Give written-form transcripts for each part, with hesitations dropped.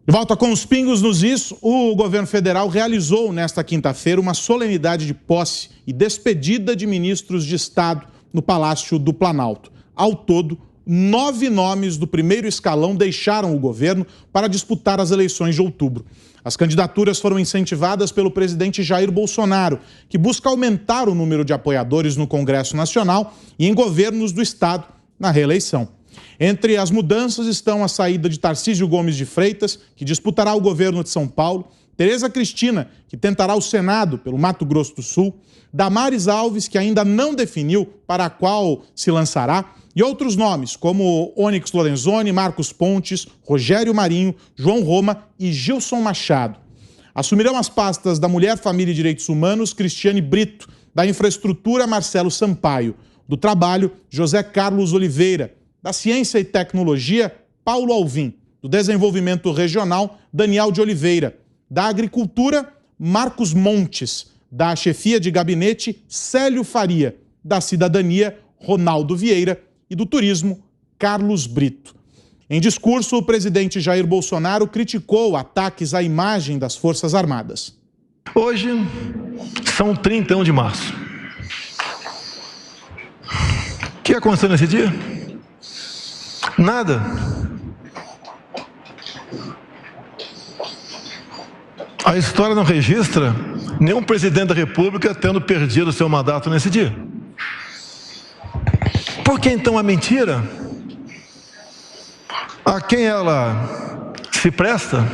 De volta com os pingos nos is, o governo federal realizou nesta quinta-feira uma solenidade de posse e despedida de ministros de Estado no Palácio do Planalto. Ao todo, 9 nomes do primeiro escalão deixaram o governo para disputar as eleições de outubro. As candidaturas foram incentivadas pelo presidente Jair Bolsonaro, que busca aumentar o número de apoiadores no Congresso Nacional e em governos do Estado na reeleição. Entre as mudanças estão a saída de Tarcísio Gomes de Freitas, que disputará o governo de São Paulo, Tereza Cristina, que tentará o Senado pelo Mato Grosso do Sul, Damares Alves, que ainda não definiu para qual se lançará, e outros nomes como Onyx Lorenzoni, Marcos Pontes, Rogério Marinho, João Roma e Gilson Machado. Assumirão as pastas da Mulher, Família e Direitos Humanos, Cristiane Brito, da Infraestrutura, Marcelo Sampaio, do Trabalho, José Carlos Oliveira, da Ciência e Tecnologia, Paulo Alvim, do Desenvolvimento Regional, Daniel de Oliveira, da Agricultura, Marcos Montes, da Chefia de Gabinete, Célio Faria, da Cidadania, Ronaldo Vieira e do Turismo, Carlos Brito. Em discurso, o presidente Jair Bolsonaro criticou ataques à imagem das Forças Armadas. Hoje são 31 de março. O que aconteceu nesse dia? Nada. A história não registra nenhum presidente da República tendo perdido seu mandato nesse dia. Por que então a mentira? A quem ela se presta?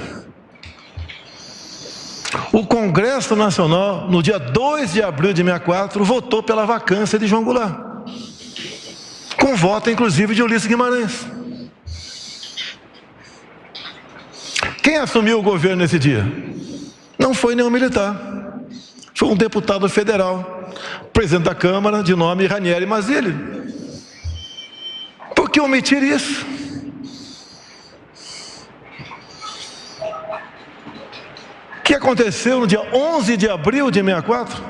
O Congresso Nacional, no dia 2 de abril de 64, votou pela vacância de João Goulart, com voto inclusive de Ulisses Guimarães. Quem assumiu o governo nesse dia? Não foi nenhum militar, foi um deputado federal, presidente da Câmara, de nome Ranieri Mazzilli. Por que omitir isso? O que aconteceu no dia 11 de abril de 64?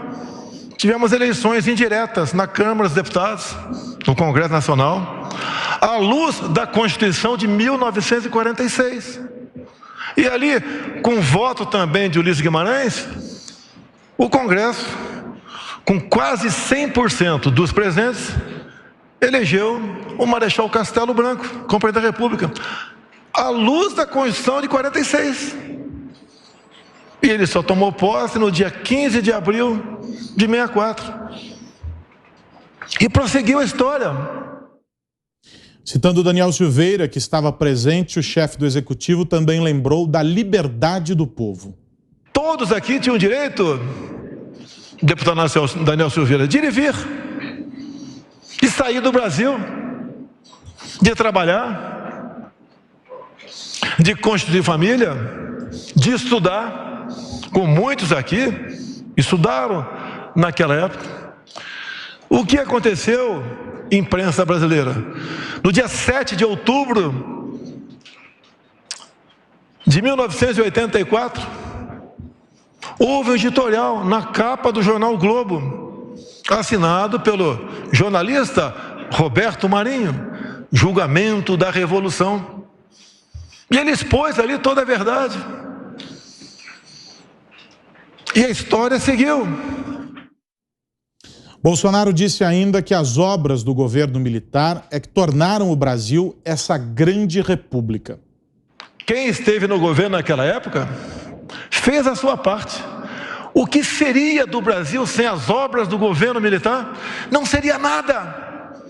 Tivemos eleições indiretas na Câmara dos Deputados, no Congresso Nacional, à luz da Constituição de 1946. E ali, com voto também de Ulisses Guimarães, o Congresso, com quase 100% dos presentes, elegeu o Marechal Castelo Branco como presidente da República, à luz da Constituição de 46. E ele só tomou posse no dia 15 de abril de 64. E prosseguiu a história. Citando Daniel Silveira, que estava presente, o chefe do Executivo também lembrou da liberdade do povo. Todos aqui tinham direito, deputado Daniel Silveira, de ir e vir, de sair do Brasil, de trabalhar, de constituir família, de estudar, como muitos aqui estudaram naquela época. O que aconteceu, imprensa brasileira? No dia 7 de outubro de 1984, houve um editorial na capa do jornal Globo, assinado pelo jornalista Roberto Marinho, Julgamento da Revolução. E ele expôs ali toda a verdade. E a história seguiu. Bolsonaro disse ainda que as obras do governo militar é que tornaram o Brasil essa grande república. Quem esteve no governo naquela época fez a sua parte. O que seria do Brasil sem as obras do governo militar? Não seria nada.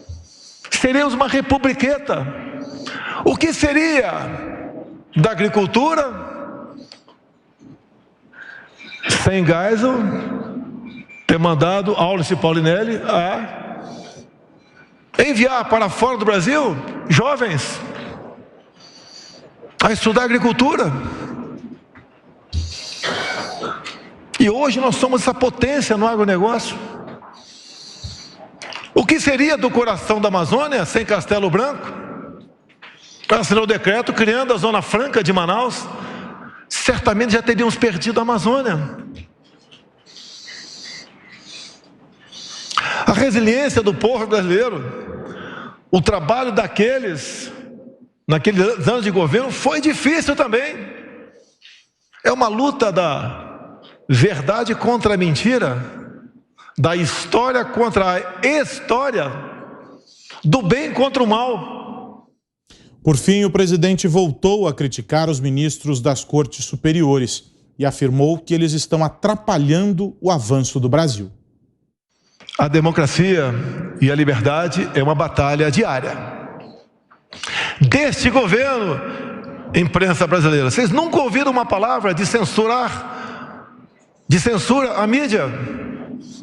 Seríamos uma republiqueta. O que seria da agricultura sem Geisel ter mandado Aulice Paulinelli a enviar para fora do Brasil jovens a estudar agricultura? E hoje nós somos essa potência no agronegócio. O que seria do coração da Amazônia sem Castelo Branco? Assinou o decreto criando a Zona Franca de Manaus. Certamente já teríamos perdido a Amazônia. A resiliência do povo brasileiro, o trabalho daqueles, naqueles anos de governo, foi difícil também. É uma luta da verdade contra a mentira, da história contra a história, do bem contra o mal. Por fim, o presidente voltou a criticar os ministros das cortes superiores e afirmou que eles estão atrapalhando o avanço do Brasil. A democracia e a liberdade é uma batalha diária. Deste governo, imprensa brasileira, vocês nunca ouviram uma palavra de censura à mídia,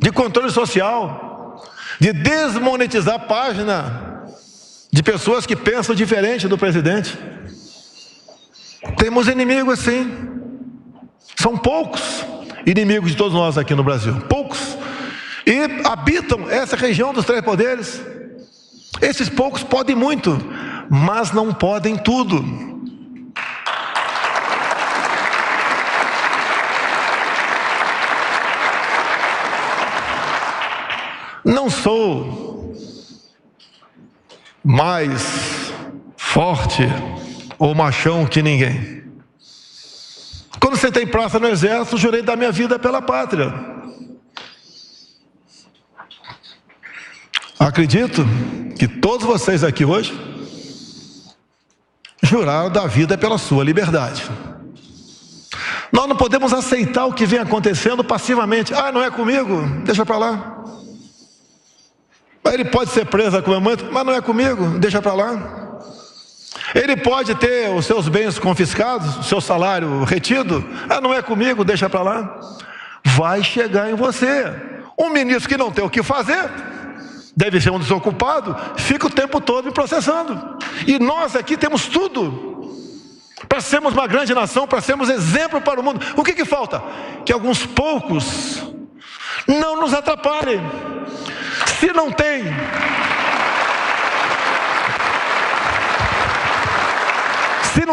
de controle social, de desmonetizar a página de pessoas que pensam diferente do presidente. Temos inimigos, sim. São poucos inimigos de todos nós aqui no Brasil, poucos. E habitam essa região dos três poderes. Esses poucos podem muito, mas não podem tudo. Não sou mais forte ou machão que ninguém. Quando sentei em praça no exército, jurei dar minha vida pela pátria. Acredito que todos vocês aqui hoje juraram dar vida pela sua liberdade. Nós não podemos aceitar o que vem acontecendo passivamente. Ah, não é comigo, deixa para lá. Ele pode ser preso a qualquer momento, mas não é comigo, deixa para lá. Ele pode ter os seus bens confiscados, o seu salário retido, ah, não é comigo, deixa para lá. Vai chegar em você. Um ministro que não tem o que fazer, deve ser um desocupado, fica o tempo todo me processando. E nós aqui temos tudo para sermos uma grande nação, para sermos exemplo para o mundo. O que falta? Que alguns poucos não nos atrapalhem. Se não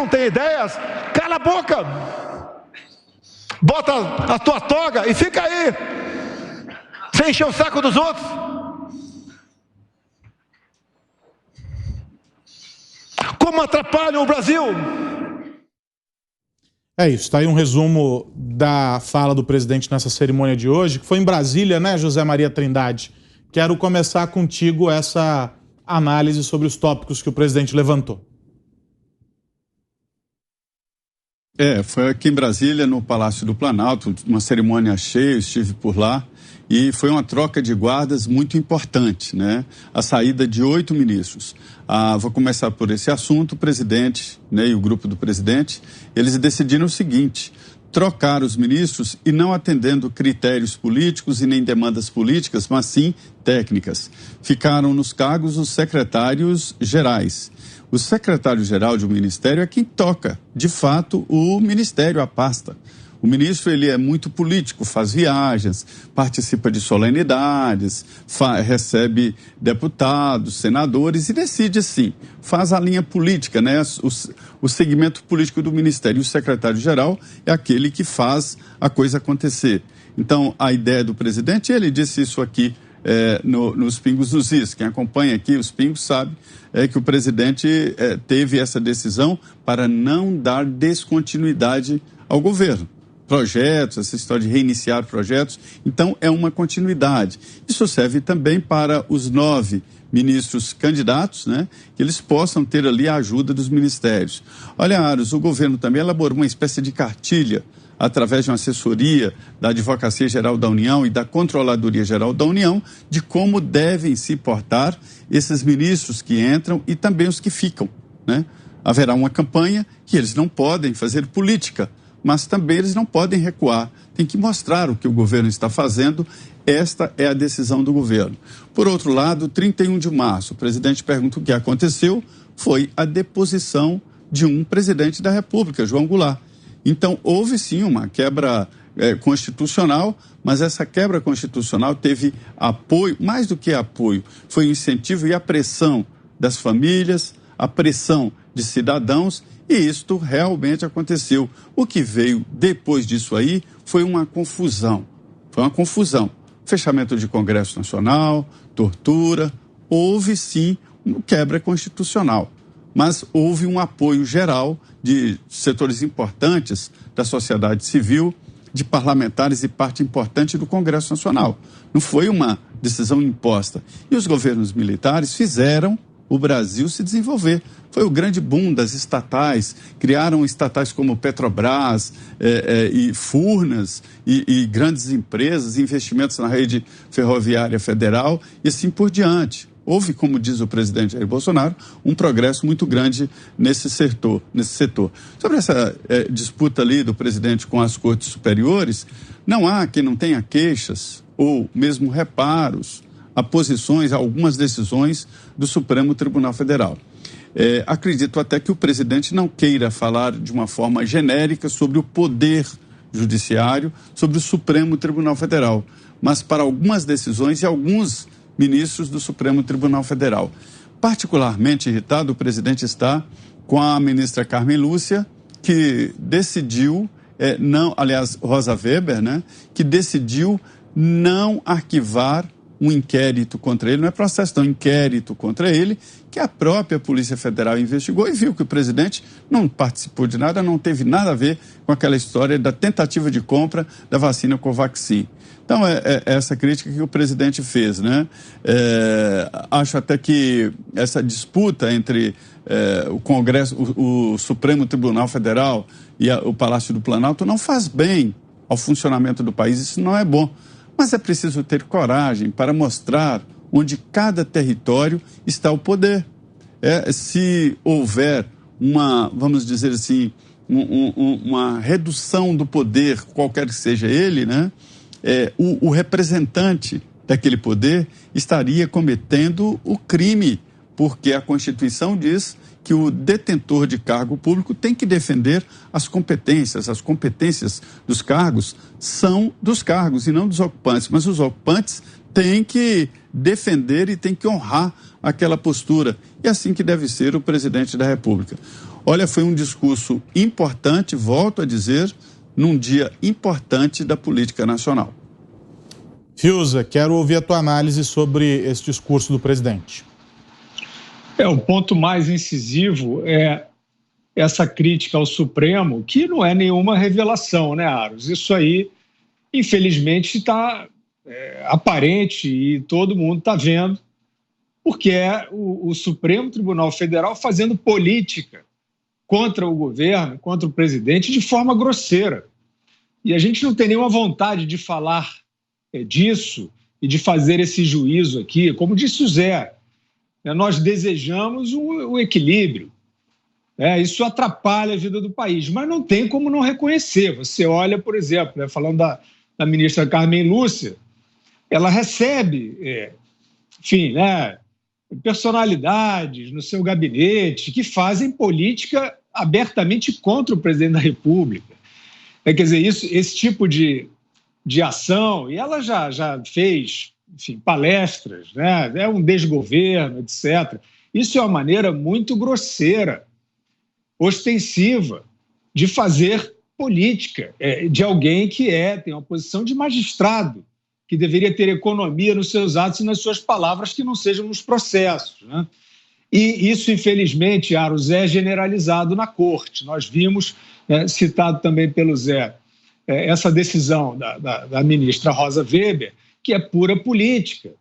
tem ideias, cala a boca, bota a tua toga e fica aí, sem encher o saco dos outros. Como atrapalham o Brasil? É isso, está aí um resumo da fala do presidente nessa cerimônia de hoje, que foi em Brasília, né, José Maria Trindade? Quero começar contigo essa análise sobre os tópicos que o presidente levantou. Foi aqui em Brasília, no Palácio do Planalto, uma cerimônia cheia, eu estive por lá, e foi uma troca de guardas muito importante, né? A saída de 8 ministros. Vou começar por esse assunto. O presidente, né, e o grupo do presidente, eles decidiram o seguinte: trocar os ministros e não atendendo critérios políticos e nem demandas políticas, mas sim técnicas. Ficaram nos cargos os secretários gerais. O secretário-geral de um ministério é quem toca, de fato, o ministério, a pasta. O ministro, ele é muito político, faz viagens, participa de solenidades, recebe deputados, senadores e decide, sim, faz a linha política, né? O segmento político do ministério. E o secretário-geral é aquele que faz a coisa acontecer. Então, a ideia do presidente, ele disse isso aqui nos Pingos nos Is. Quem acompanha aqui os Pingos sabe que o presidente teve essa decisão para não dar descontinuidade ao governo. Projetos, essa história de reiniciar projetos, então é uma continuidade. Isso serve também para os 9 ministros candidatos, né, que eles possam ter ali a ajuda dos ministérios. Olha, Aros, o governo também elaborou uma espécie de cartilha através de uma assessoria da Advocacia Geral da União e da Controladoria Geral da União de como devem se portar esses ministros que entram e também os que ficam, né? Haverá uma campanha que eles não podem fazer política, mas também eles não podem recuar. Tem que mostrar o que o governo está fazendo. Esta é a decisão do governo. Por outro lado, 31 de março, o presidente pergunta o que aconteceu, foi a deposição de um presidente da República, João Goulart. Então, houve sim uma quebra constitucional, mas essa quebra constitucional teve apoio, mais do que apoio, foi o incentivo e a pressão das famílias, a pressão de cidadãos, e isto realmente aconteceu. O que veio depois disso aí foi uma confusão. Fechamento de Congresso Nacional, tortura, houve sim uma quebra constitucional. mas houve um apoio geral de setores importantes da sociedade civil, de parlamentares e parte importante do Congresso Nacional. Não foi uma decisão imposta. E os governos militares fizeram o Brasil se desenvolver. Foi o grande boom das estatais, criaram estatais como Petrobras e Furnas e grandes empresas, investimentos na rede ferroviária federal e assim por diante. Houve, como diz o presidente Jair Bolsonaro, um progresso muito grande nesse setor. Sobre essa disputa ali do presidente com as cortes superiores, não há quem não tenha queixas ou mesmo reparos a posições, a algumas decisões do Supremo Tribunal Federal. Acredito até que o presidente não queira falar de uma forma genérica sobre o poder judiciário, sobre o Supremo Tribunal Federal, mas para algumas decisões e alguns ministros do Supremo Tribunal Federal. Particularmente irritado, o presidente está com a ministra Carmen Lúcia, que decidiu, Rosa Weber, né, que decidiu não arquivar um inquérito contra ele, não é processo, não, inquérito contra ele, que a própria Polícia Federal investigou e viu que o presidente não participou de nada, não teve nada a ver com aquela história da tentativa de compra da vacina Covaxin. Então, é essa crítica que o presidente fez, né? Acho até que essa disputa entre o Congresso, o Supremo Tribunal Federal e o Palácio do Planalto não faz bem ao funcionamento do país, isso não é bom. Mas é preciso ter coragem para mostrar onde cada território está o poder. Se houver vamos dizer assim, uma redução do poder, qualquer que seja ele, né? O representante daquele poder estaria cometendo o crime, porque a Constituição diz que o detentor de cargo público tem que defender as competências dos cargos são dos cargos e não dos ocupantes, mas os ocupantes têm que defender e têm que honrar aquela postura, e assim que deve ser o presidente da República. Olha, foi um discurso importante, volto a dizer, num dia importante da política nacional. Fiuza, quero ouvir a tua análise sobre esse discurso do presidente. O ponto mais incisivo é essa crítica ao Supremo, que não é nenhuma revelação, né, Aros? Isso aí, infelizmente, está aparente e todo mundo está vendo, porque é o Supremo Tribunal Federal fazendo política contra o governo, contra o presidente, de forma grosseira. E a gente não tem nenhuma vontade de falar disso e de fazer esse juízo aqui. Como disse o Zé, nós desejamos o equilíbrio. Isso atrapalha a vida do país, mas não tem como não reconhecer. Você olha, por exemplo, falando da ministra Carmen Lúcia, ela recebe, personalidades no seu gabinete que fazem política abertamente contra o presidente da República. Quer dizer, esse tipo de ação, e ela já fez, palestras, né? É um desgoverno, etc. Isso é uma maneira muito grosseira, ostensiva, de fazer política, de alguém que tem uma posição de magistrado, que deveria ter economia nos seus atos e nas suas palavras, que não sejam nos processos, né? E isso, infelizmente, Aros, é generalizado na corte. Nós vimos, citado também pelo Zé, essa decisão da ministra Rosa Weber, que é pura política.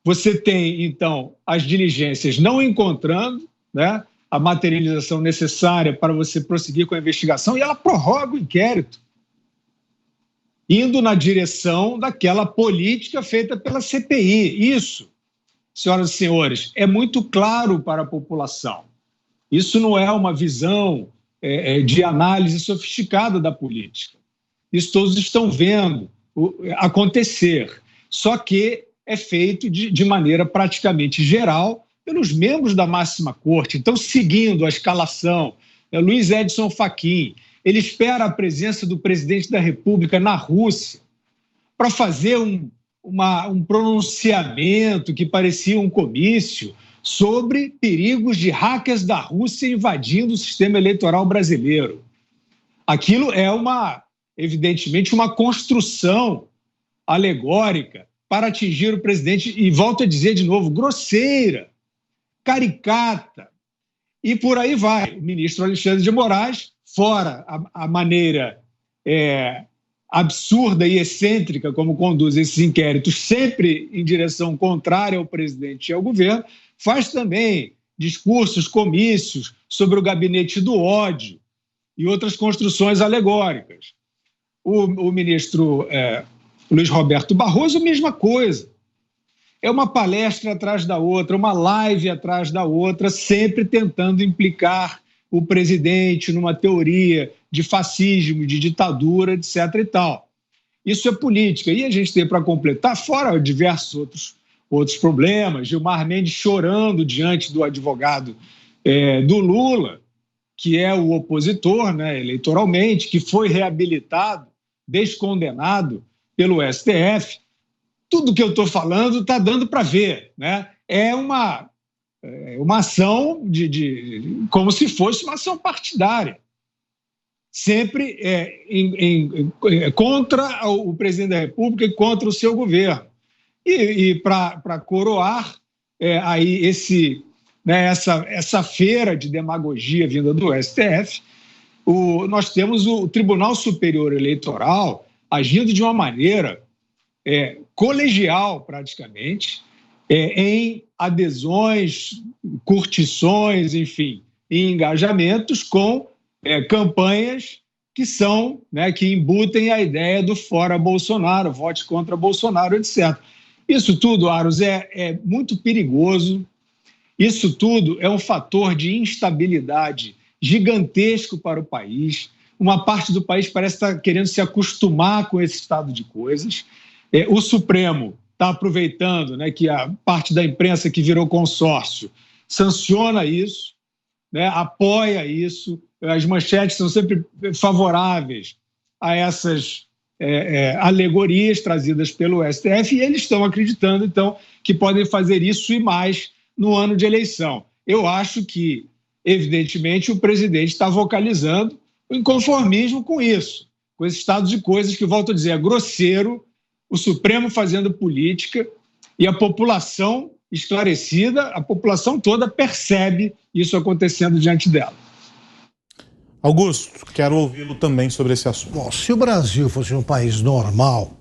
Você tem, então, as diligências não encontrando, né, a materialização necessária para você prosseguir com a investigação, e ela prorroga o inquérito, indo na direção daquela política feita pela CPI. Isso, senhoras e senhores, é muito claro para a população. Isso não é uma visão de análise sofisticada da política. Isso todos estão vendo acontecer, só que é feito de maneira praticamente geral pelos membros da máxima corte. Então, seguindo a escalação, Luiz Edson Fachin, ele espera a presença do presidente da República na Rússia para fazer um pronunciamento que parecia um comício sobre perigos de hackers da Rússia invadindo o sistema eleitoral brasileiro. Aquilo é evidentemente, uma construção alegórica para atingir o presidente, e volto a dizer de novo, grosseira, caricata. E por aí vai. O ministro Alexandre de Moraes, fora a maneira absurda e excêntrica como conduz esses inquéritos, sempre em direção contrária ao presidente e ao governo, faz também discursos, comícios sobre o gabinete do ódio e outras construções alegóricas. O ministro Luiz Roberto Barroso, mesma coisa. É uma palestra atrás da outra, uma live atrás da outra, sempre tentando implicar o presidente numa teoria de fascismo, de ditadura, etc. e tal. Isso é política. E a gente tem para completar, fora diversos outros problemas, Gilmar Mendes chorando diante do advogado do Lula, que é o opositor, né, eleitoralmente, que foi reabilitado, descondenado pelo STF. Tudo que eu estou falando está dando para ver, né? É uma ação como se fosse uma ação partidária, sempre contra o presidente da República e contra o seu governo. E para coroar aí essa feira de demagogia vinda do STF, nós temos o Tribunal Superior Eleitoral agindo de uma maneira colegial, praticamente, em adesões, curtições, enfim, e engajamentos com campanhas que embutem a ideia do fora Bolsonaro, vote contra Bolsonaro, etc. Isso tudo, Aros, é muito perigoso. Isso tudo é um fator de instabilidade gigantesco para o país. Uma parte do país parece estar querendo se acostumar com esse estado de coisas. O Supremo está aproveitando, né, que a parte da imprensa que virou consórcio sanciona isso, né, apoia isso. As manchetes são sempre favoráveis a essas alegorias trazidas pelo STF e eles estão acreditando, então, que podem fazer isso e mais no ano de eleição. Eu acho que, evidentemente, o presidente está vocalizando o inconformismo com isso, com esse estado de coisas que, volto a dizer, é grosseiro, o Supremo fazendo política e a população esclarecida, a população toda percebe isso acontecendo diante dela. Augusto, quero ouvi-lo também sobre esse assunto. Bom, se o Brasil fosse um país normal,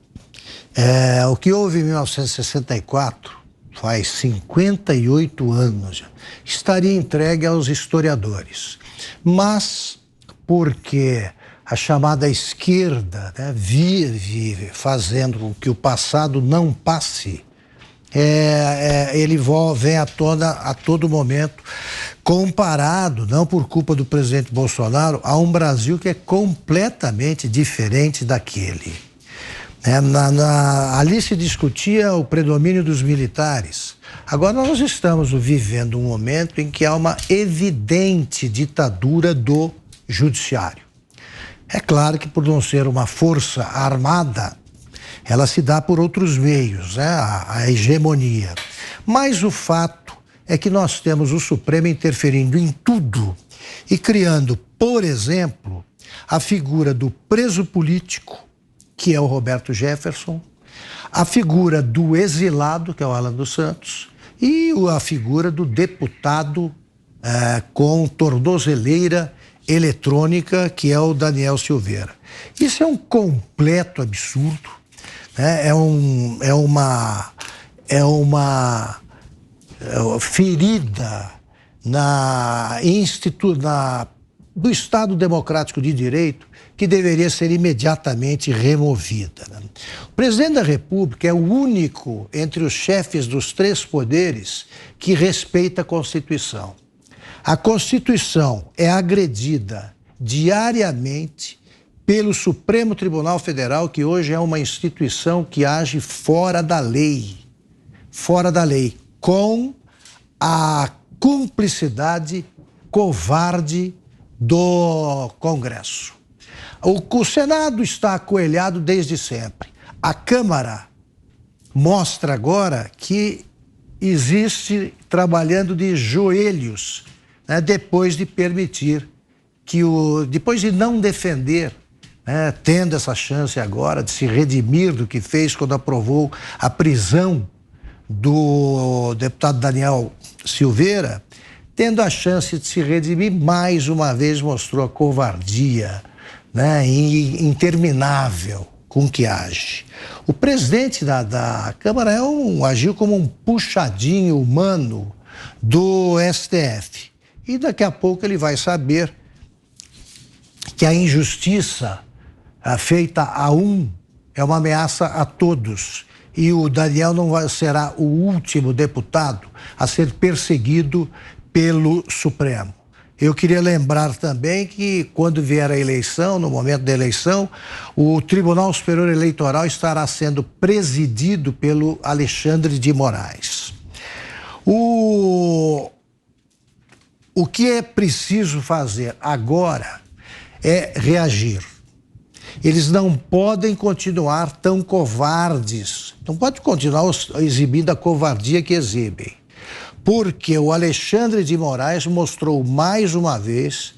o que houve em 1964, faz 58 anos já, estaria entregue aos historiadores. Mas, porque a chamada esquerda, né, vive fazendo com que o passado não passe, ele vem à tona a todo momento, comparado, não por culpa do presidente Bolsonaro, a um Brasil que é completamente diferente daquele. Ali se discutia o predomínio dos militares. Agora nós estamos vivendo um momento em que há uma evidente ditadura do judiciário. É claro que, por não ser uma força armada, ela se dá por outros meios, né? A hegemonia. Mas o fato é que nós temos o Supremo interferindo em tudo e criando, por exemplo, a figura do preso político, que é o Roberto Jefferson, a figura do exilado, que é o Alan dos Santos, e a figura do deputado com tornozeleira eletrônica, que é o Daniel Silveira. Isso é um completo absurdo, né? É uma ferida do Estado Democrático de Direito que deveria ser imediatamente removida, né? O presidente da República é o único entre os chefes dos três poderes que respeita a Constituição. A Constituição é agredida diariamente pelo Supremo Tribunal Federal, que hoje é uma instituição que age fora da lei, com a cumplicidade covarde do Congresso. O Senado está acoelhado desde sempre. A Câmara mostra agora que existe trabalhando de joelhos, né, depois de permitir depois de não defender, né, tendo essa chance agora de se redimir do que fez quando aprovou a prisão do deputado Daniel Silveira, tendo a chance de se redimir, mais uma vez mostrou a covardia, né, interminável com que age. O presidente da Câmara agiu como um puxadinho humano do STF. E daqui a pouco ele vai saber que a injustiça feita a um é uma ameaça a todos. E o Daniel será o último deputado a ser perseguido pelo Supremo. Eu queria lembrar também que, quando vier a eleição, no momento da eleição, o Tribunal Superior Eleitoral estará sendo presidido pelo Alexandre de Moraes. O que é preciso fazer agora é reagir. Eles não podem continuar tão covardes, não podem continuar exibindo a covardia que exibem. Porque o Alexandre de Moraes mostrou mais uma vez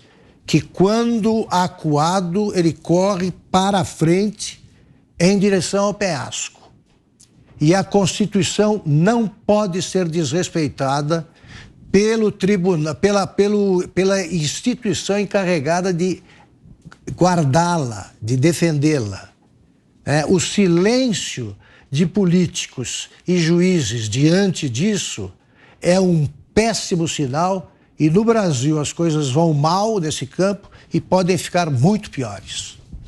que, quando acuado, ele corre para a frente em direção ao penhasco. E a Constituição não pode ser desrespeitada pelo tribunal, pela instituição encarregada de guardá-la, de defendê-la. O silêncio de políticos e juízes diante disso é um péssimo sinal, e no Brasil as coisas vão mal nesse campo e podem ficar muito piores.